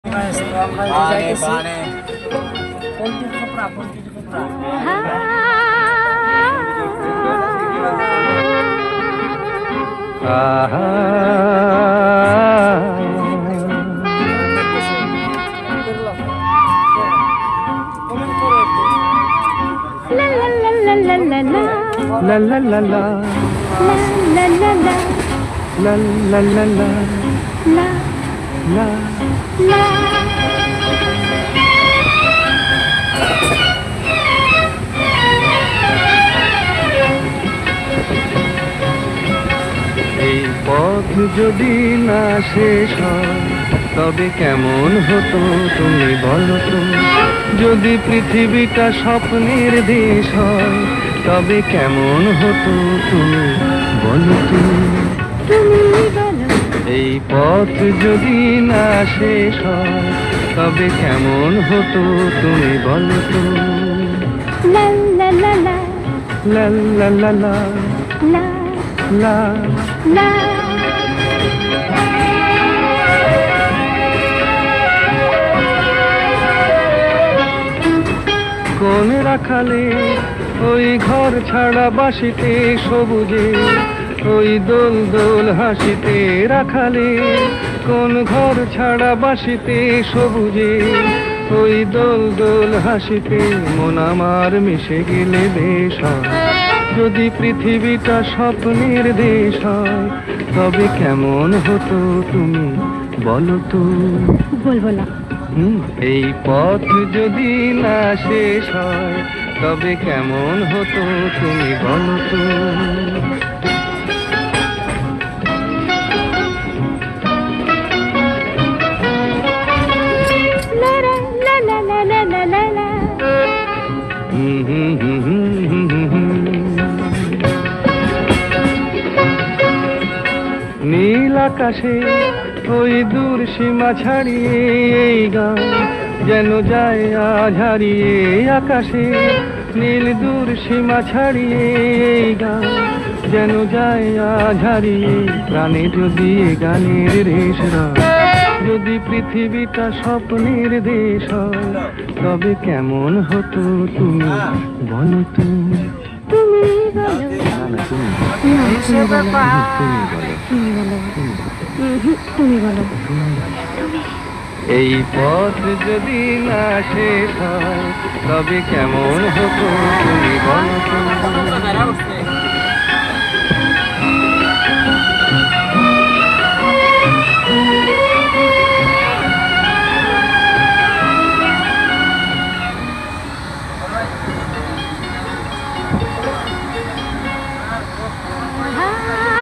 আমরা যাইতেছি পোল্ট্রির খোপড়া La la la la, la la la, la la la la, la la la. এই পথ যদি না শেষ হয় তবে কেমন হতো তুমি বলো তো? যদি পৃথিবীটা স্বপ্নের দেশ হয় তবে কেমন হতো তুমি বলো তো? এই পথ যদি না শেষ হয় তবে কেমন হতো তুমি বলো তো? লা লা লা লা, লা লা লা লা, লা লা লা। কোন রাখালে ওই ঘর ছাড়া বাসিতে সবুজে ওই দোল দোল হাসিতে রাখালে কোন ঘর ছাড়া বাসিতে সবুজে ওই দোল দোল হাসিতে মন আমার মিশে গেলে বেশ হয়। যদি পৃথিবীটা স্বপ্নের দেশ হয় তবে কেমন হতো তুমি বলো তো? বলবো না। এই পথ যদি না শেষ হয় তবে কেমন হতো তুমি বলো তো? নীল আকাশে ওই দূর সীমা ছাড়িয়ে এই গান যেন যায় আজ হারিয়ে। আকাশে নীল দূর সীমা ছাড়িয়ে এই গান যেন যায় আজ হারিয়ে। প্রাণে যদি গানের রেশ হয়, যদি পৃথিবীটা স্বপ্নের দেশ হয় তবে কেমন হতো তুমি বলো তো? তুমি বলো। না না তুমি বলো। এই পথ যদি না শেষ হয় তবে কেমন হতো তুমি বলো তো?